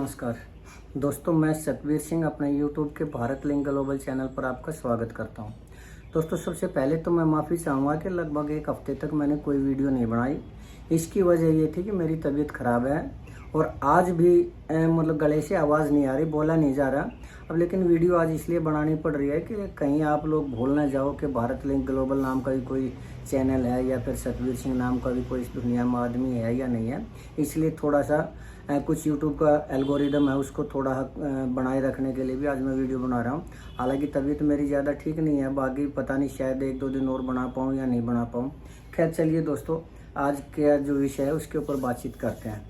नमस्कार दोस्तों, मैं सतवीर सिंह अपने YouTube के भारत लिंक ग्लोबल चैनल पर आपका स्वागत करता हूं। दोस्तों, सबसे पहले तो मैं माफ़ी चाहूँगा कि लगभग एक हफ्ते तक मैंने कोई वीडियो नहीं बनाई। इसकी वजह ये थी कि मेरी तबीयत ख़राब है और आज भी मतलब गले से आवाज़ नहीं आ रही, बोला नहीं जा रहा। अब लेकिन वीडियो आज इसलिए बनानी पड़ रही है कि कहीं आप लोग भूल ना जाओ कि भारत लिंक ग्लोबल नाम का भी कोई चैनल है या फिर सतवीर सिंह नाम का भी कोई इस दुनिया में आदमी है या नहीं है। इसलिए थोड़ा सा कुछ यूट्यूब का एल्गोरिदम है, उसको थोड़ा बनाए रखने के लिए भी आज मैं वीडियो बना रहा हूँ। हालांकि तबीयत मेरी ज़्यादा ठीक नहीं है, बाकी पता नहीं शायद 1-2 दिन और बना पाऊँ या नहीं बना पाऊँ। खैर चलिए दोस्तों, आज का जो विषय है उसके ऊपर बातचीत करते हैं।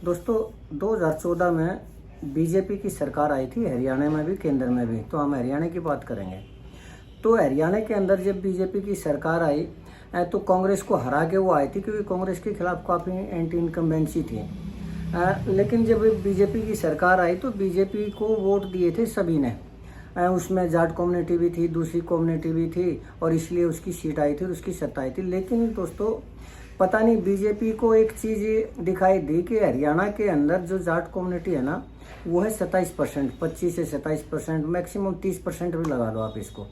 दोस्तों, 2014 में बीजेपी की सरकार आई थी, हरियाणा में भी केंद्र में भी। तो हम हरियाणा की बात करेंगे। तो हरियाणा के अंदर जब बीजेपी की सरकार आई तो कांग्रेस को हरा के वो आई थी, क्योंकि कांग्रेस के खिलाफ काफ़ी एंटी इनकम्बेंसी थी। लेकिन जब बीजेपी की सरकार आई तो बीजेपी को वोट दिए थे सभी ने। उसमें जाट कम्युनिटी भी थी, दूसरी कम्युनिटी भी थी, और इसलिए उसकी सीट आई थी और उसकी सत्ता आई थी। लेकिन दोस्तों, पता नहीं बीजेपी को एक चीज़ दिखाई दी कि हरियाणा के अंदर जो जाट कम्युनिटी है ना, वो है 27%, 25 से 27%, मैक्सिमम 30% भी लगा दो आप इसको।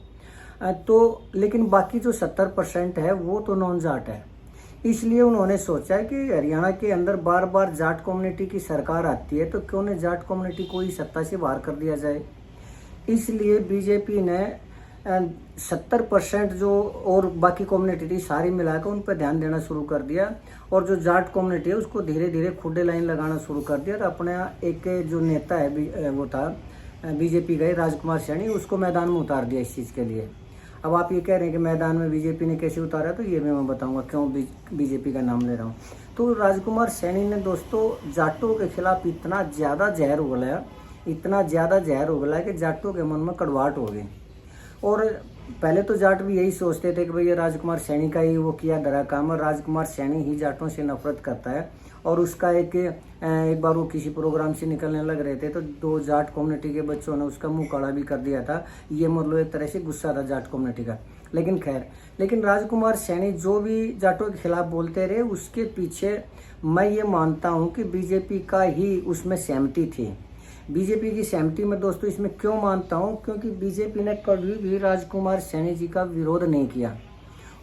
तो लेकिन बाकी जो 70% है वो तो नॉन जाट है। इसलिए उन्होंने सोचा कि हरियाणा के अंदर बार बार जाट कम्युनिटी की सरकार आती है, तो क्यों न जाट कम्युनिटी को ही सत्ता से बाहर कर दिया जाए। इसलिए बीजेपी ने 70% जो और बाकी कम्युनिटी थी सारी मिलाकर उन पर ध्यान देना शुरू कर दिया, और जो जाट कम्युनिटी है उसको धीरे धीरे खुदे लाइन लगाना शुरू कर दिया। और अपने एक जो नेता है वो था बीजेपी का राजकुमार सैनी, उसको मैदान में उतार दिया इस चीज़ के लिए। अब आप ये कह रहे हैं कि मैदान में बीजेपी ने कैसे उतारा, तो ये मैं बताऊंगा क्यों बीजेपी का नाम ले रहा हूँ। तो राजकुमार सैनी ने दोस्तों जाटों के खिलाफ इतना ज़्यादा जहर उगलाया, इतना ज़्यादा जहर उगला कि जाटों के मन में कड़वाहट हो गई। और पहले तो जाट भी यही सोचते थे कि भाई ये राजकुमार सैनी का ही वो किया धरा काम, और राजकुमार सैनी ही जाटों से नफरत करता है। और उसका एक बार वो किसी प्रोग्राम से निकलने लग रहे थे तो 2 जाट कम्युनिटी के बच्चों ने उसका मुंह काला भी कर दिया था। ये मतलब एक तरह से गुस्सा था जाट कम्युनिटी का। लेकिन खैर, लेकिन राजकुमार सैनी जो भी जाटों के खिलाफ बोलते रहे, उसके पीछे मैं ये मानता हूँ कि बीजेपी का ही उसमें सहमति थी। बीजेपी की सहमति में दोस्तों इसमें क्यों मानता हूँ, क्योंकि बीजेपी ने कभी भी राजकुमार सैनी जी का विरोध नहीं किया,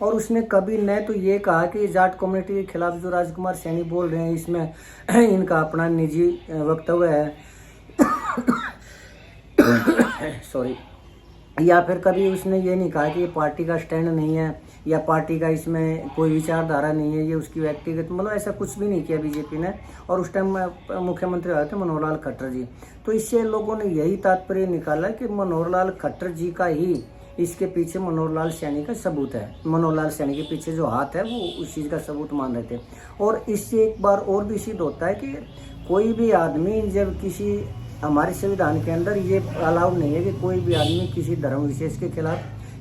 और उसने कभी न तो ये कहा कि जाट कम्युनिटी के खिलाफ जो राजकुमार सैनी बोल रहे हैं इसमें इनका अपना निजी वक्तव्य है सॉरी, या फिर कभी उसने ये नहीं कहा कि ये पार्टी का स्टैंड नहीं है या पार्टी का इसमें कोई विचारधारा नहीं है, ये उसकी व्यक्तिगत, मतलब ऐसा कुछ भी नहीं किया बीजेपी ने। और उस टाइम मुख्यमंत्री आए थे मनोहर लाल खट्टर जी। तो इससे लोगों ने यही तात्पर्य निकाला कि मनोहर लाल खट्टर जी का ही इसके पीछे मनोहर लाल सैनी का सबूत है। मनोहर लाल सैनी के पीछे जो हाथ है वो उस चीज़ का सबूत मान रहे थे। और इससे एक बार और भी सिद्ध होता है कि कोई भी आदमी जब किसी, हमारे संविधान के अंदर ये अलाउ नहीं है कि कोई भी आदमी किसी धर्म विशेष के खिलाफ,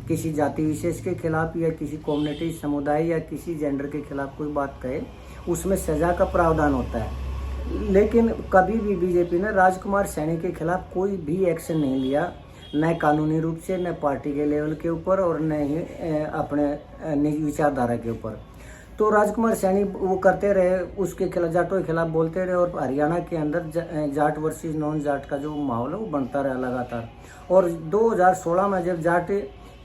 किसी जाति विशेष के खिलाफ या किसी कम्युनिटी समुदाय या किसी जेंडर के खिलाफ कोई बात कहे, उसमें सजा का प्रावधान होता है। लेकिन कभी भी बीजेपी ने राजकुमार सैनी के खिलाफ कोई भी एक्शन नहीं लिया, न कानूनी रूप से, न पार्टी के लेवल के ऊपर, और न ही अपने निजी विचारधारा के ऊपर। तो राजकुमार सैनी वो करते रहे, उसके खिलाफ, जाटों के खिलाफ बोलते रहे, और हरियाणा के अंदर जाट वर्सेस नॉन जाट का जो माहौल है वो बनता रहा लगातार। और 2016 में जब जाट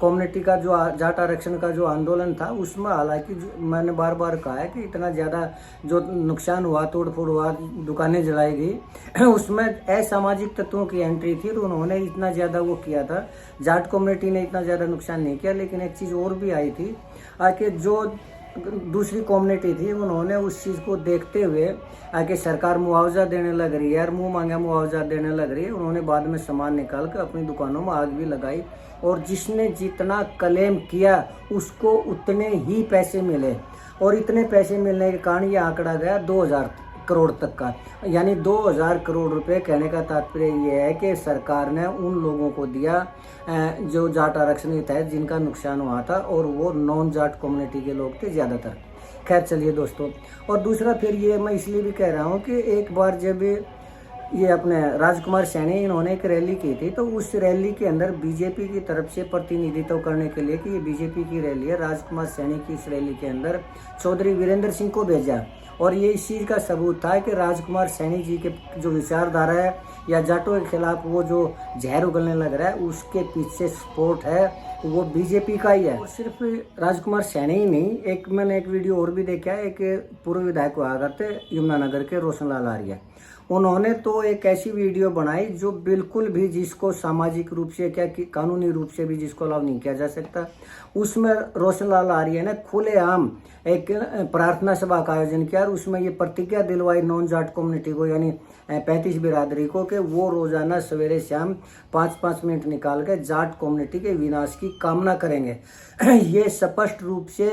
कम्युनिटी का जो जाट आरक्षण का जो आंदोलन था, उसमें हालांकि मैंने बार बार कहा है कि इतना ज़्यादा जो नुकसान हुआ, तोड़ फोड़ हुआ, दुकानें जलाई गई, उसमें असामाजिक तत्वों की एंट्री थी, तो उन्होंने इतना ज़्यादा वो किया था। जाट कम्युनिटी ने इतना ज़्यादा नुकसान नहीं किया। लेकिन एक चीज़ और भी आई थी कि जो दूसरी कम्युनिटी थी, उन्होंने उस चीज़ को देखते हुए आके सरकार मुआवजा देने लग रही है यार, मुँह मांगा मुआवजा देने लग रही है, उन्होंने बाद में सामान निकाल कर अपनी दुकानों में आग भी लगाई। और जिसने जितना क्लेम किया उसको उतने ही पैसे मिले, और इतने पैसे मिलने के कारण ये आंकड़ा गया 2000 करोड़ तक का। यानी 2000 करोड़ रुपए। कहने का तात्पर्य ये है कि सरकार ने उन लोगों को दिया जो जाट आरक्षण के तहत जिनका नुकसान हुआ था, और वो नॉन जाट कम्युनिटी के लोग थे ज़्यादातर। खैर चलिए दोस्तों, और दूसरा फिर ये मैं इसलिए भी कह रहा हूँ कि एक बार जब ये अपने राजकुमार सैनी, इन्होंने एक रैली की थी, तो उस रैली के अंदर बीजेपी की तरफ से प्रतिनिधित्व करने के लिए कि ये बीजेपी की रैली है, राजकुमार सैनी की इस रैली के अंदर चौधरी वीरेंद्र सिंह को भेजा। और ये इस चीज़ का सबूत था कि राजकुमार सैनी जी के जो विचारधारा है या जाटों के खिलाफ वो जो जहर उगलने लग रहा है, उसके पीछे सपोर्ट है वो बीजेपी का ही है। और सिर्फ राजकुमार सैनी ही नहीं, मैंने एक वीडियो और भी देखा है, एक पूर्व विधायक हुआ करते यमुनानगर के रोशनलाल आर्य, उन्होंने तो एक ऐसी वीडियो बनाई जो बिल्कुल भी, जिसको सामाजिक रूप से क्या कि कानूनी रूप से भी जिसको अलाउ नहीं किया जा सकता। उसमें रोशनलाल आर्य ने खुलेआम एक प्रार्थना सभा का आयोजन किया और उसमें ये प्रतिज्ञा दिलवाई नॉन जाट कम्युनिटी को, यानी 35 बिरादरी को, कि वो रोजाना सवेरे शाम 5-5 मिनट निकाल के जाट कम्युनिटी के विनाश की कामना करेंगे। ये स्पष्ट रूप से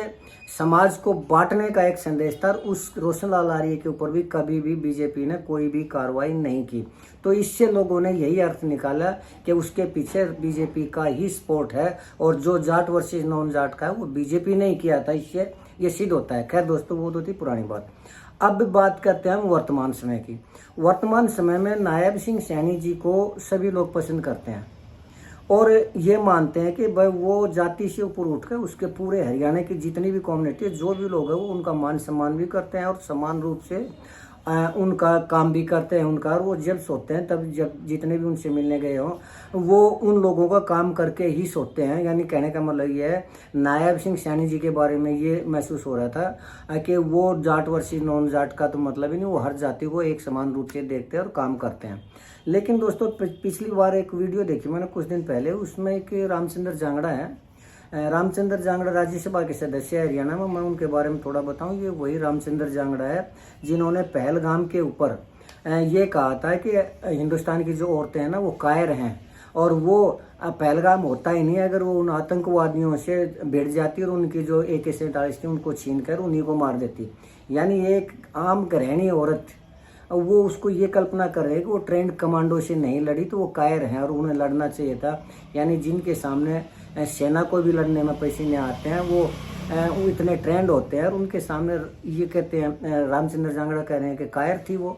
समाज को बांटने का एक संदेश था। उस रोशनलाल आर्य के ऊपर भी कभी भी बीजेपी ने कोई भी कार्रवाई नहीं की। तो इससे लोगों ने यही अर्थ निकाला कि उसके पीछे बीजेपी का ही सपोर्ट है, और जो जाट वर्सेस नॉन जाट का है वो बीजेपी ने ही किया था। इससे ये सिद्ध होता है। खैर दोस्तों, वो तो थी पुरानी बात। अब बात करते हैं हम वर्तमान समय की। वर्तमान समय में नायब सिंह सैनी जी को सभी लोग पसंद करते हैं और ये मानते हैं कि भाई वो जाति से ऊपर उठकर उसके पूरे हरियाणा की जितनी भी कम्युनिटी, जो भी लोग हैं, वो उनका मान सम्मान भी करते हैं और समान रूप से उनका काम भी करते हैं उनका। और वो जब सोते हैं तब जब जितने भी उनसे मिलने गए हों, वो उन लोगों का काम करके ही सोते हैं। यानी कहने का मतलब ये है, नायब सिंह सैनी जी के बारे में ये महसूस हो रहा था कि वो जाट वर्सेस नॉन जाट का तो मतलब ही नहीं, वो हर जाति को एक समान रूप से देखते हैं और काम करते हैं। लेकिन दोस्तों, पिछली बार एक वीडियो देखी मैंने कुछ दिन पहले, उसमें एक रामचंद्र जांगड़ा है। रामचंद्र जांगड़ा राज्यसभा के सदस्य है हरियाणा में। मैं उनके बारे में थोड़ा बताऊं। ये वही रामचंद्र जांगड़ा है जिन्होंने पहलगाम के ऊपर ये कहा था कि हिंदुस्तान की जो औरतें हैं ना, वो कायर हैं, और वो पहलगाम होता ही नहीं अगर वो उन आतंकवादियों से भिड़ जाती और उनकी जो AK-47 थी उनको छीन कर उन्हीं को मार देती। यानी एक आम गृहिणी औरत, वो उसको ये कल्पना कर रहे हैं कि वो ट्रेंड कमांडो से नहीं लड़ी तो वो कायर हैं और उन्हें लड़ना चाहिए था। यानी जिनके सामने सेना को भी लड़ने में पसीने आते हैं, वो इतने ट्रेंड होते हैं और उनके सामने ये कहते हैं, रामचंद्र जांगड़ा कह रहे हैं कि कायर थी वो।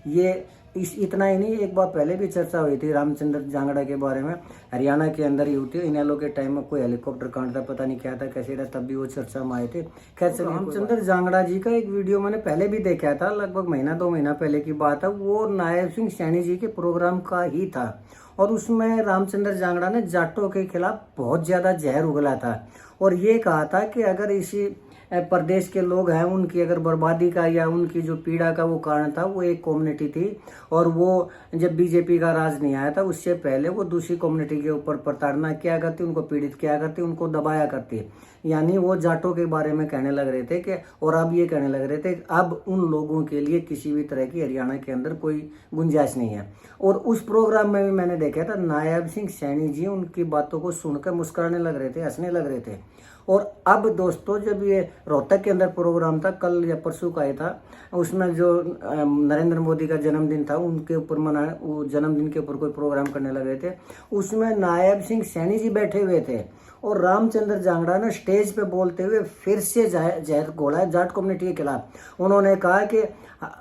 ये इतना ही नहीं, एक बार पहले भी चर्चा हुई थी रामचंद्र जांगड़ा के बारे में, हरियाणा के अंदर ही होती है। इनेलो के टाइम में कोई हेलीकॉप्टर कांड था, पता नहीं क्या था, कैसे था, तब भी वो चर्चा में आए थे। खैर, रामचंद्र जांगड़ा जी का एक वीडियो मैंने पहले भी देखा था, लगभग महीना 2 महीना पहले की बात है। वो नायब सिंह सैनी जी के प्रोग्राम का ही था और उसमें रामचंद्र जांगड़ा ने जाटों के खिलाफ बहुत ज्यादा जहर उगला था और ये कहा था कि अगर इसी प्रदेश के लोग हैं, उनकी अगर बर्बादी का या उनकी जो पीड़ा का वो कारण था, वो एक कम्युनिटी थी। और वो जब बीजेपी का राज नहीं आया था, उससे पहले वो दूसरी कम्युनिटी के ऊपर प्रताड़ना किया करती, उनको पीड़ित किया करती, उनको दबाया करती। यानी वो जाटों के बारे में कहने लग रहे थे कि, और अब ये कहने लग रहे थे कि अब उन लोगों के लिए किसी भी तरह की हरियाणा के अंदर कोई गुंजाइश नहीं है। और उस प्रोग्राम में भी मैंने देखा था, नायब सिंह सैनी जी उनकी बातों को सुनकर मुस्कुराने लग रहे थे, हंसने लग रहे थे। और अब दोस्तों, जब ये रोहतक के अंदर प्रोग्राम था, कल या परसों का ही था, उसमें जो नरेंद्र मोदी का जन्मदिन था, उनके ऊपर वो जन्मदिन के ऊपर कोई प्रोग्राम करने लगे थे। उसमें नायब सिंह सैनी जी बैठे हुए थे और रामचंद्र जांगड़ा ने स्टेज पे बोलते हुए फिर से जहर घोला है जाट कम्युनिटी के खिलाफ। उन्होंने कहा कि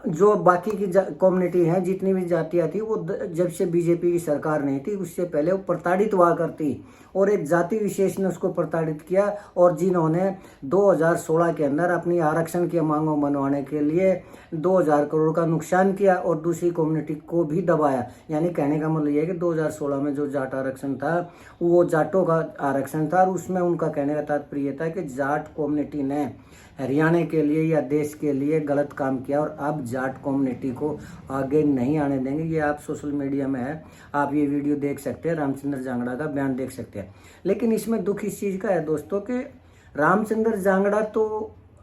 जो बाकी की कम्युनिटी हैं, जितनी भी जातियां थी, वो जब से बीजेपी की सरकार नहीं थी उससे पहले वो प्रताड़ित हुआ करती और एक जाति विशेष ने उसको प्रताड़ित किया। और जिन्होंने 2016 के अंदर अपनी आरक्षण की मांगों मनवाने के लिए 2000 करोड़ का नुकसान किया और दूसरी कम्युनिटी को भी दबाया। यानी कहने का मतलब यह है कि 2016 में जो जाट आरक्षण था वो जाटों का आरक्षण था और उसमें उनका कहने का तात्पर्य था कि जाट कम्युनिटी ने हरियाणा के लिए या देश के लिए गलत काम किया और अब जाट कम्युनिटी को आगे नहीं आने देंगे। ये आप सोशल मीडिया में है, आप ये वीडियो देख सकते हैं, रामचंद्र जांगड़ा का बयान देख सकते हैं। लेकिन इसमें दुख इस चीज़ का है दोस्तों कि रामचंद्र जांगड़ा तो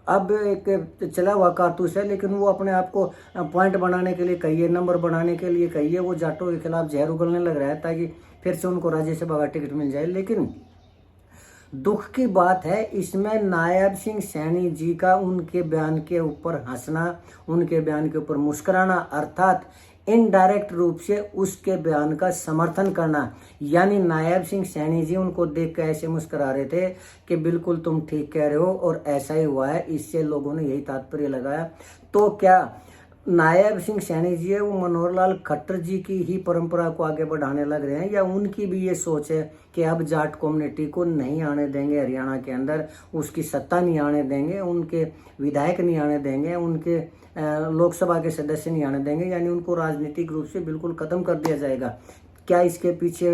अब एक चला हुआ कारतूस है, लेकिन वो अपने आप को पॉइंट बनाने के लिए कहिए, नंबर बनाने के लिए कहिए, वो जाटों के खिलाफ जहर उगलने लग रहा है ताकि फिर से उनको राज्यसभा का टिकट मिल जाए। लेकिन दुख की बात है इसमें नायब सिंह सैनी जी का उनके बयान के ऊपर हंसना, उनके बयान के ऊपर मुस्कुराना, अर्थात इनडायरेक्ट रूप से उसके बयान का समर्थन करना। यानी नायब सिंह सैनी जी उनको देख कर ऐसे मुस्कुरा रहे थे कि बिल्कुल तुम ठीक कह रहे हो और ऐसा ही हुआ है। इससे लोगों ने यही तात्पर्य लगाया। तो क्या नायब सिंह सैनी जी है वो मनोहर लाल खट्टर जी की ही परंपरा को आगे बढ़ाने लग रहे हैं, या उनकी भी ये सोच है कि अब जाट कम्युनिटी को नहीं आने देंगे हरियाणा के अंदर, उसकी सत्ता नहीं आने देंगे, उनके विधायक नहीं आने देंगे, उनके लोकसभा के सदस्य नहीं आने देंगे, यानी उनको राजनीतिक रूप से बिल्कुल खत्म कर दिया जाएगा। क्या इसके पीछे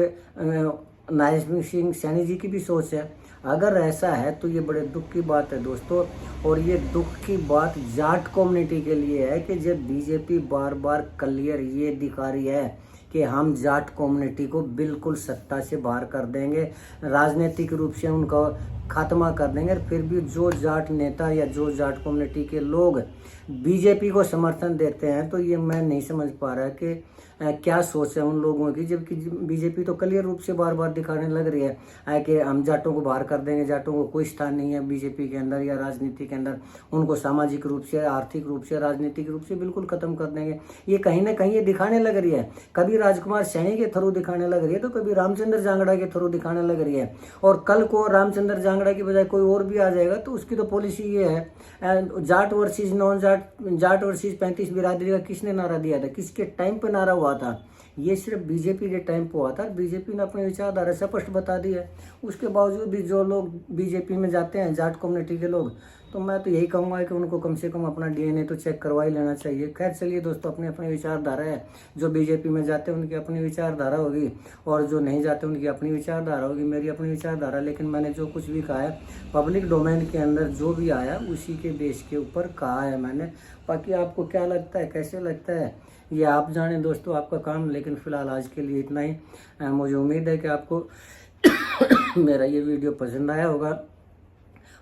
नायब सिंह सैनी जी की भी सोच है? अगर ऐसा है तो ये बड़े दुख की बात है दोस्तों, और ये दुख की बात जाट कम्युनिटी के लिए है कि जब बीजेपी बार बार क्लियर ये दिखा रही है कि हम जाट कम्युनिटी को बिल्कुल सत्ता से बाहर कर देंगे, राजनीतिक रूप से उनका खात्मा कर देंगे, फिर भी जो जाट नेता या जो जाट कम्युनिटी के लोग बीजेपी को समर्थन देते हैं, तो ये मैं नहीं समझ पा रहा कि क्या सोच है उन लोगों की, जबकि बीजेपी तो क्लियर रूप से बार बार दिखाने लग रही है कि हम जाटों को बाहर कर देंगे, जाटों को कोई स्थान नहीं है बीजेपी के अंदर या राजनीति के अंदर, उनको सामाजिक रूप से, आर्थिक रूप से, राजनीतिक रूप से बिल्कुल खत्म कर देंगे। ये कहीं ना कहीं ये दिखाने लग रही है, कभी राजकुमार सैनी के थ्रू दिखाने लग रही है, तो कभी रामचंद्र जांगड़ा के थ्रू दिखाने लग रही है, और कल को रामचंद्र जांगड़ा की बजाय कोई और भी आ जाएगा तो उसकी तो पॉलिसी ये है Jat versus non Jat, Jat versus 35 बिरादरी का किसने नारा दिया था, किसके टाइम पे नारा हुआ था? ये सिर्फ बीजेपी के टाइम पे हुआ था। बीजेपी ने अपनी विचारधारा स्पष्ट बता दी है, उसके बावजूद भी जो लोग बीजेपी में जाते हैं जाट कम्युनिटी के लोग, तो मैं तो यही कहूँगा कि उनको कम से कम अपना डीएनए तो चेक करवा ही लेना चाहिए। खैर चलिए दोस्तों, अपनी अपनी विचारधारा है, जो बीजेपी में जाते हैं उनकी अपनी विचारधारा होगी, और जो नहीं जाते उनकी अपनी विचारधारा होगी, मेरी अपनी विचारधारा। लेकिन मैंने जो कुछ भी कहा है पब्लिक डोमेन के अंदर जो भी आया उसी के बेस के ऊपर कहा है मैंने। बाकी आपको क्या लगता है, कैसे लगता है, ये आप जाने दोस्तों, आपका काम। लेकिन फिलहाल आज के लिए इतना ही। मुझे उम्मीद है कि आपको मेरा ये वीडियो पसंद आया होगा।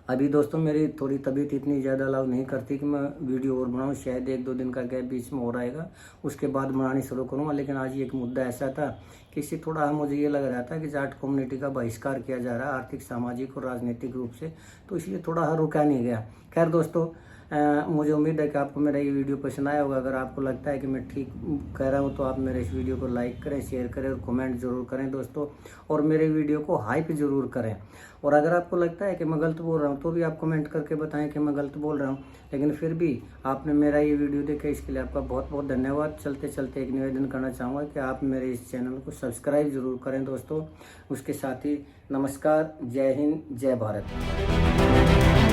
अभी दोस्तों मेरी थोड़ी तबीयत इतनी ज़्यादा अलाउ नहीं करती कि मैं वीडियो और बनाऊँ, शायद 1-2 दिन का गैप बीच में हो रहेगा, उसके बाद बनानी शुरू करूँगा। लेकिन आज एक मुद्दा ऐसा था कि इससे थोड़ा मुझे ये लग रहा था कि जाट कम्युनिटी का बहिष्कार किया जा रहा है आर्थिक, सामाजिक और राजनीतिक रूप से, तो इसलिए थोड़ा रुका नहीं गया। खैर दोस्तों, मुझे उम्मीद है कि आपको मेरा ये वीडियो पसंद आया होगा। अगर आपको लगता है कि मैं ठीक कह रहा हूँ तो आप मेरे इस वीडियो को लाइक करें, शेयर करें और कमेंट जरूर करें दोस्तों, और मेरे वीडियो को हाइप जरूर करें। और अगर आपको लगता है कि मैं गलत बोल रहा हूँ तो भी आप कमेंट करके बताएं कि मैं गलत बोल रहा हूँ। लेकिन फिर भी आपने मेरा ये वीडियो देखा, इसके लिए आपका बहुत बहुत धन्यवाद। चलते चलते एक निवेदन करना चाहूँगा कि आप मेरे इस चैनल को सब्सक्राइब जरूर करें दोस्तों। उसके साथ ही नमस्कार, जय हिंद, जय भारत।